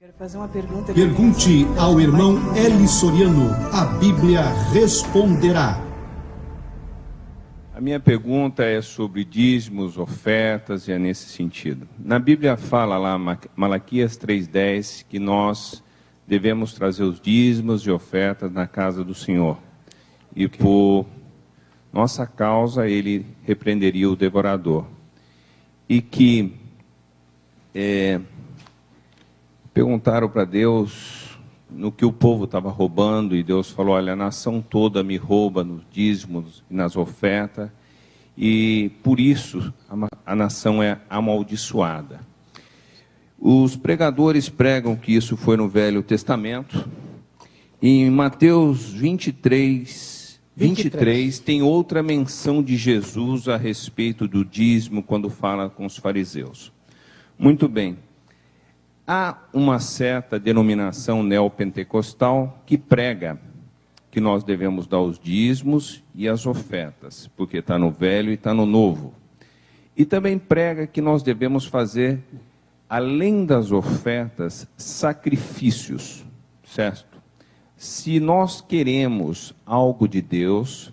Quero fazer uma pergunta. Pergunte ao irmão Eli Soriano, a Bíblia responderá. A minha pergunta é sobre dízimos, ofertas, e é nesse sentido. Na Bíblia fala lá, Malaquias 3,10, que nós devemos trazer os dízimos e ofertas na casa do Senhor. E por nossa causa ele repreenderia o devorador. E que perguntaram para Deus no que o povo estava roubando, e Deus falou: olha, a nação toda me rouba nos dízimos e nas ofertas, e por isso a nação é amaldiçoada. Os pregadores pregam que isso foi no Velho Testamento. Em Mateus 23 tem outra menção de Jesus a respeito do dízimo, quando fala com os fariseus. Muito bem. Há uma certa denominação neopentecostal que prega que nós devemos dar os dízimos e as ofertas, porque está no Velho e está no Novo. E também prega que nós devemos fazer, além das ofertas, sacrifícios, certo? Se nós queremos algo de Deus,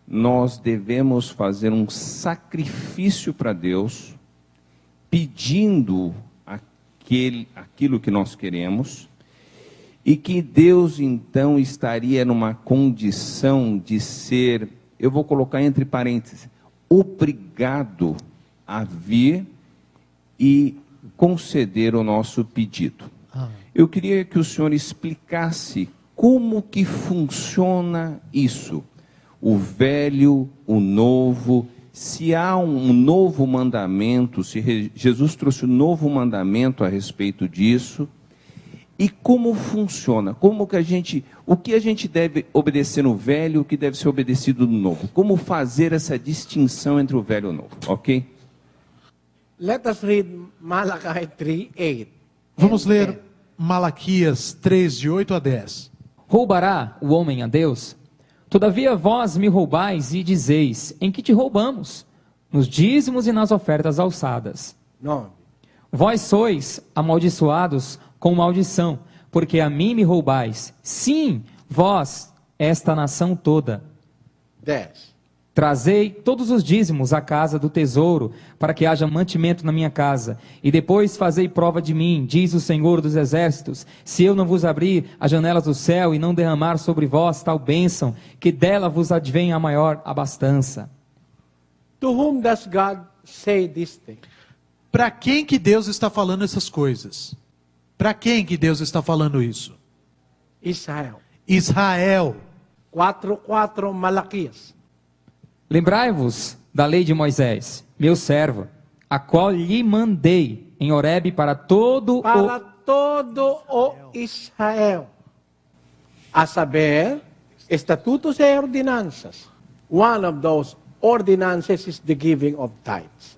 nós devemos fazer um sacrifício para Deus, pedindo aquilo que nós queremos, e que Deus então estaria numa condição de ser, eu vou colocar entre parênteses, obrigado a vir e conceder o nosso pedido. Eu queria que o senhor explicasse como que funciona isso, o velho, o novo. Se há um novo mandamento, se Jesus trouxe um novo mandamento a respeito disso, e como funciona, o que a gente deve obedecer no velho, o que deve ser obedecido no novo, como fazer essa distinção entre o velho e o novo, ok? Let us read Malachi 3:8. Vamos ler Malaquias 3, de 8 a 10. Roubará o homem a Deus? Todavia vós me roubais e dizeis: em que te roubamos? Nos dízimos e nas ofertas alçadas. Não. Vós sois amaldiçoados com maldição, porque a mim me roubais. Sim, vós, esta nação toda. 10. Trazei todos os dízimos à casa do tesouro, para que haja mantimento na minha casa. E depois fazei prova de mim, diz o Senhor dos Exércitos, se eu não vos abrir as janelas do céu e não derramar sobre vós tal bênção, que dela vos advenha a maior abastança. To whom does God say this thing? Para quem que Deus está falando essas coisas? Para quem que Deus está falando isso? Israel. Israel. 4:4 Malaquias. Lembrai-vos da lei de Moisés, meu servo, a qual lhe mandei em Horebe para todo o Israel, a saber, estatutos e ordenanças. One of those ordinances is the giving of tithes.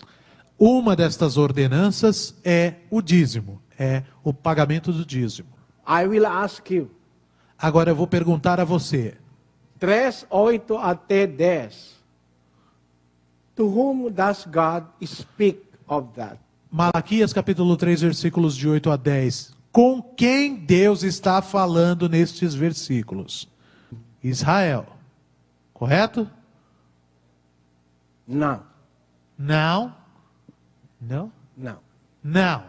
Uma destas ordenanças é o dízimo, é o pagamento do dízimo. I will ask you. Agora eu vou perguntar a você. 3:8 até 10. To whom does God speak of that? Malaquias capítulo 3, versículos de 8 a 10. Com quem Deus está falando nestes versículos? Israel. Correto? Não. Não. Não? Não. Não.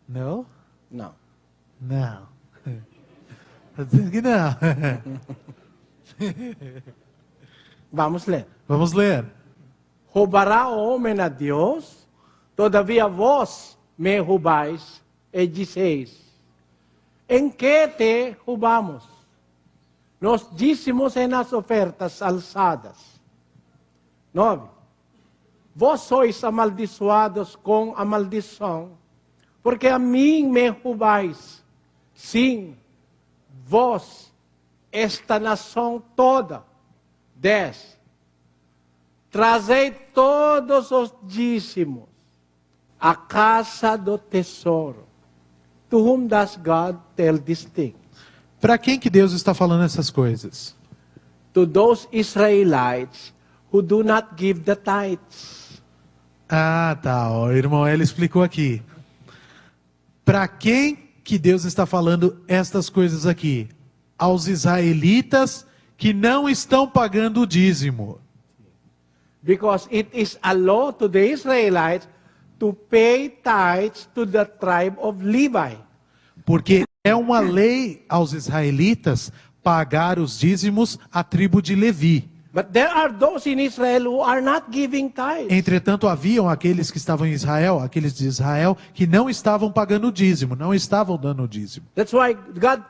Não? Não. Não. Está dizendo que não. Vamos ler. Vamos ler. Roubará o homem a Deus? Todavia vós me roubais e dizeis: em que te roubamos? Nos dízimos e nas ofertas alçadas. 9. Vós sois amaldiçoados com a maldição, porque a mim me roubais. Sim, vós, esta nação toda. 10. Trazei todos os dízimos à casa do tesouro. To whom does God tell these things? Para quem que Deus está falando essas coisas? To those Israelites who do not give the tithes. Ah, tá. O irmão Eli explicou aqui. Para quem que Deus está falando estas coisas aqui? Aos israelitas que não estão pagando o dízimo. Because it is a law to the Israelites to pay tithes to the tribe of Levi. Porque é uma lei aos israelitas pagar os dízimos à tribo de Levi. But there are those in Israel who are not giving tithes. Entretanto, haviam aqueles que estavam em Israel, aqueles de Israel, que não estavam pagando o dízimo, não estavam dando o dízimo. That's why God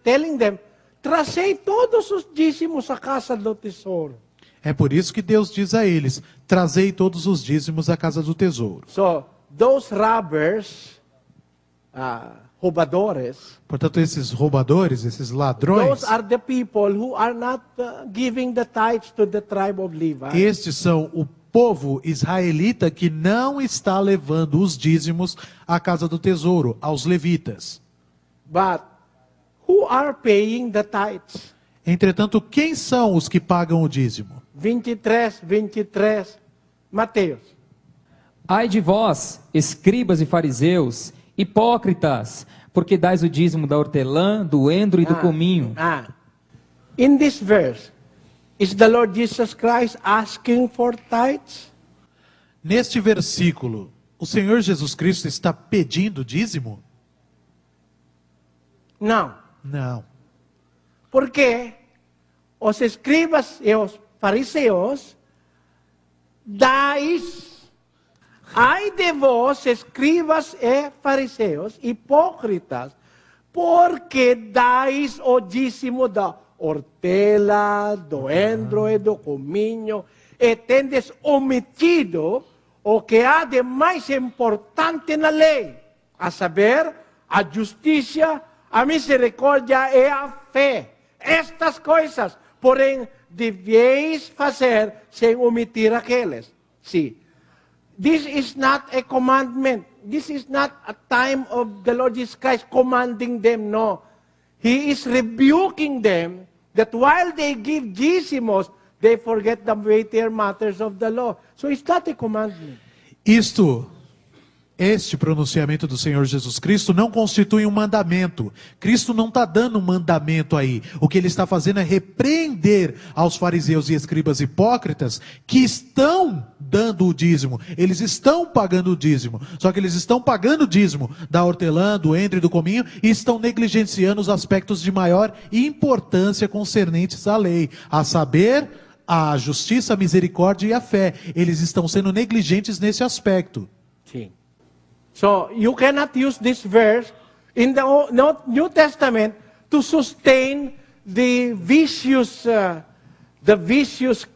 telling them, trazei todos os dízimos à casa do tesouro. É por isso que Deus diz a eles, trazei todos os dízimos à casa do tesouro. So, those robbers, roubadores, Portanto, esses roubadores, esses ladrões, those are the people who are not giving the tithes to the tribe of Levi. estes são o povo israelita que não está levando os dízimos à casa do tesouro, aos levitas. But who are paying the tithes? Entretanto, quem são os que pagam o dízimo? 23, Mateus. Ai de vós, escribas e fariseus, hipócritas, porque dais o dízimo da hortelã, do endro e do cominho. In this verse, is the Lord Jesus Christ asking for tithes? Neste versículo, o Senhor Jesus Cristo está pedindo dízimo? Não. Não. Porque os escribas e os fariseus dais, ai de vós, escribas e fariseus, hipócritas, porque dais o dízimo da hortela, do endro e do cominho, e tendes omitido o que há de mais importante na lei, a saber, a justiça, a misericórdia e a fé. Estas coisas, porém, deveis fazer sem omitir aqueles. See, this is not a commandment. This is not a time of the Lord Jesus Christ commanding them, no. He is rebuking them that while they give dízimos, they forget the weightier matters of the law. So it's not a commandment. Este pronunciamento do Senhor Jesus Cristo não constitui um mandamento. Cristo não está dando um mandamento aí. O que ele está fazendo é repreender aos fariseus e escribas hipócritas que estão dando o dízimo. Eles estão pagando o dízimo. Só que eles estão pagando o dízimo da hortelã, do endro e do cominho e estão negligenciando os aspectos de maior importância concernentes à lei. A saber, a justiça, a misericórdia e a fé. Eles estão sendo negligentes nesse aspecto. Sim. So you cannot use this verse in the New Testament to sustain the vicious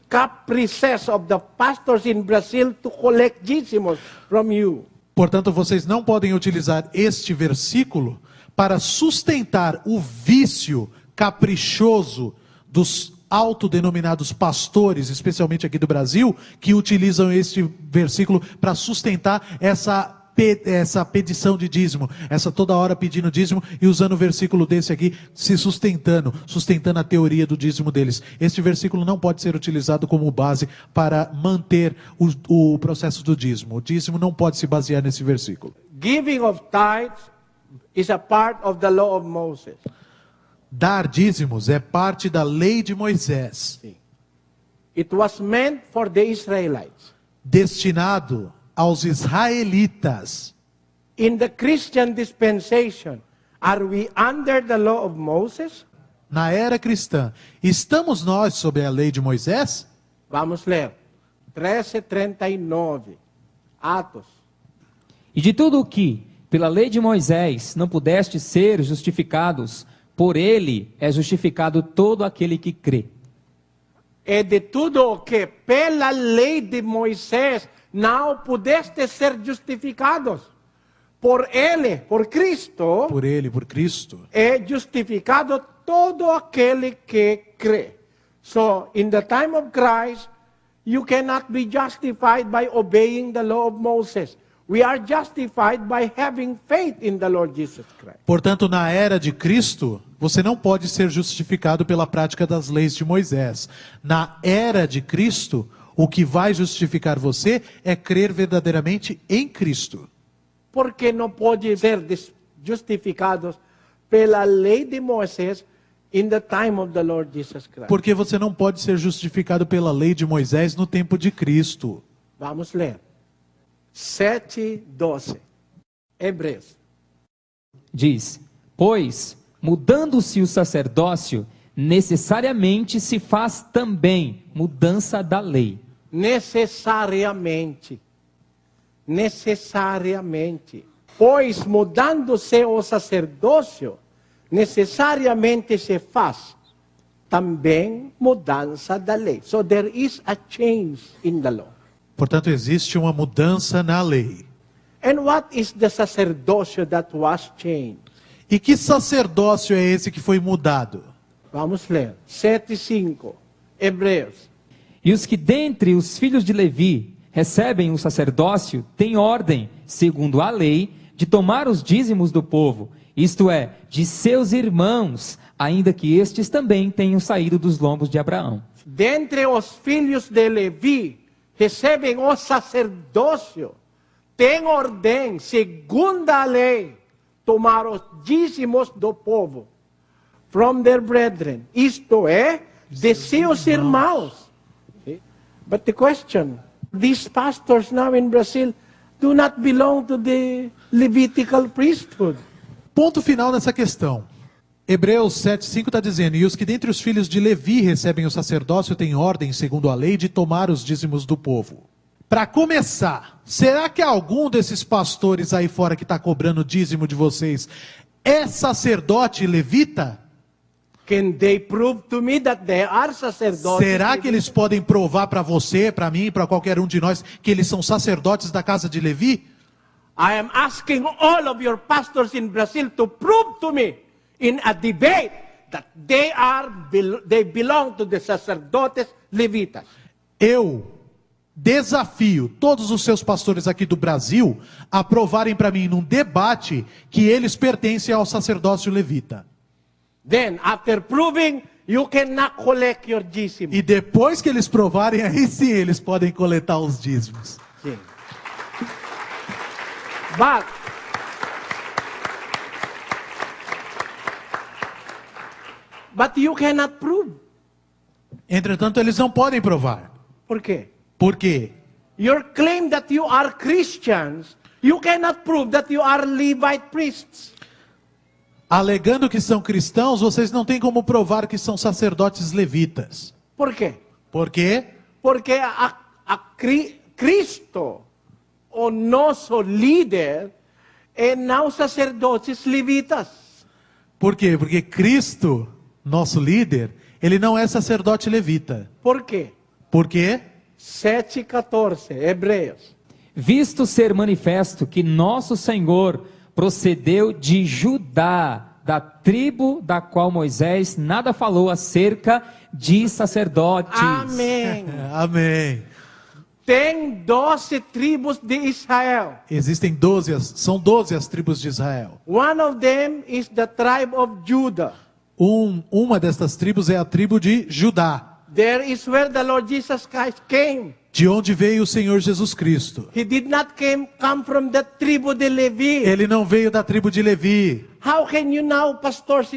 caprices of the pastors in Brazil to collect dízimos from you. Portanto, vocês não podem utilizar este versículo para sustentar o vício caprichoso dos autodenominados pastores, especialmente aqui do Brasil, que utilizam este versículo para sustentar essa pedição de dízimo, essa toda hora pedindo dízimo e usando o versículo desse aqui, se sustentando a teoria do dízimo deles. Este versículo não pode ser utilizado como base para manter o processo do dízimo. O dízimo não pode se basear nesse versículo. Giving of tithes is a part of the law of Moses. Dar dízimos é parte da lei de Moisés. It was meant for the Israelites. Destinado aos israelitas. In the Christian dispensation, are we under the law of Moses? Na era cristã, estamos nós sob a lei de Moisés? Vamos ler. 13:39. Atos. E de tudo o que, pela lei de Moisés, não pudeste ser justificados, por ele é justificado todo aquele que crê. E de tudo o que pela lei de Moisés não pudeste ser justificados, por ele, por Cristo, Por ele, por Cristo. é justificado todo aquele que crê. So, in the time of Christ, you cannot be justified by obeying the law of Moses. We are justified by having faith in the Lord Jesus Christ. Portanto, na era de Cristo, você não pode ser justificado pela prática das leis de Moisés. Na era de Cristo, O que vai justificar você é crer verdadeiramente em Cristo. Porque não pode ser justificados pela lei de Moisés in the time of the Lord Jesus Christ. Porque você não pode ser justificado pela lei de Moisés no tempo de Cristo. Vamos ler. 7:12. Hebreus. Diz: pois, mudando-se o sacerdócio, necessariamente se faz também mudança da lei. Necessariamente. Necessariamente. Pois, mudando-se o sacerdócio, necessariamente se faz também mudança da lei. So there is a change in the law. Portanto, existe uma mudança na lei. And what is the sacerdócio that was changed? E que sacerdócio é esse que foi mudado? Vamos ler. 7:5. Hebreus. E os que dentre os filhos de Levi recebem o sacerdócio têm ordem, segundo a lei, de tomar os dízimos do povo, isto é, de seus irmãos, ainda que estes também tenham saído dos lombos de Abraão. Dentre os filhos de Levi recebem o sacerdócio, tem ordem, segundo a lei, tomar os dízimos do povo, from their brethren, isto é, de seus irmãos. But the question, these pastors now in Brazil do not belong to the Levitical priesthood. Ponto final nessa questão. Hebreus 7:5 está dizendo: e os que dentre os filhos de Levi recebem o sacerdócio têm ordem, segundo a lei, de tomar os dízimos do povo. Para começar, será que algum desses pastores aí fora que está cobrando dízimo de vocês é sacerdote levita? Can they prove to me that they are sacerdotes? Será que eles podem provar para você, para mim, para qualquer um de nós, que eles são sacerdotes da casa de Levi? I am asking all of your pastors in Brazil to prove to me in a debate that they belong to the sacerdotes levitas. Eu desafio todos os seus pastores aqui do Brasil a provarem para mim num debate que eles pertencem ao sacerdócio levita. Then, after proving, you cannot collect your dízimo. E depois que eles provarem, aí sim eles podem coletar os dízimos. Sim. But you cannot prove. Entretanto, eles não podem provar. Por quê? Por quê? Your claim that you are Christians, you cannot prove that you are Levite priests. Alegando que são cristãos, vocês não têm como provar que são sacerdotes levitas. Por quê? Por quê? Porque Cristo, o nosso líder, é não sacerdotes levitas. Por quê? Porque Cristo, nosso líder, ele não é sacerdote levita. Por quê? Por quê? 7:14, Hebreus. Visto ser manifesto que nosso Senhor procedeu de Judá, da tribo da qual Moisés nada falou acerca de sacerdotes. Amém. Amém. Tem 12 tribos de Israel. Existem são 12 as tribos de Israel. One of them is the tribe of Judah. Uma destas tribos é a tribo de Judá. There is where the Lord Jesus Christ came. De onde veio o Senhor Jesus Cristo. He did not come from the tribu de Levi. Ele não veio da tribo de Levi. How can you now, pastors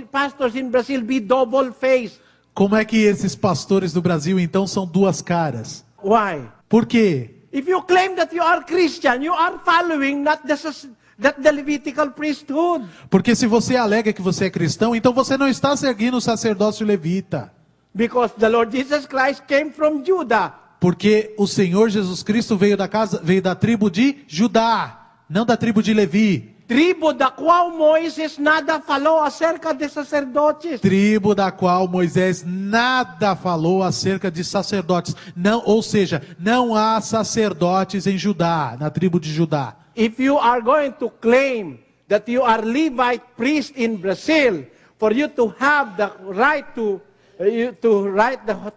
in Brazil, be double-faced? Como é que esses pastores do Brasil então são duas caras? Why? Por quê? If you claim that you are Christian, you are following not the Levitical priesthood. Porque se você alega que você é cristão, então você não está seguindo o sacerdócio levita. Because the Lord Jesus Christ came from Judah. Porque o Senhor Jesus Cristo veio da tribo de Judá, não da tribo de Levi. Tribo da qual Moisés nada falou acerca de sacerdotes. Tribo da qual Moisés nada falou acerca de sacerdotes. Não, ou seja, não há sacerdotes em Judá, na tribo de Judá. If you are going to claim that you are Levite priest in Brazil, for you to have the right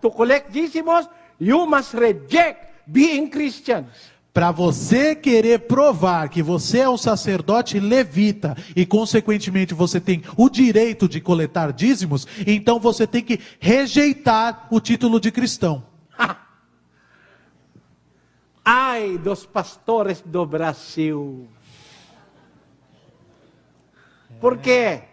to collect dízimos, you must reject being Christians. Para você querer provar que você é um sacerdote levita e consequentemente você tem o direito de coletar dízimos, então você tem que rejeitar o título de cristão. Ai dos pastores do Brasil. Por quê?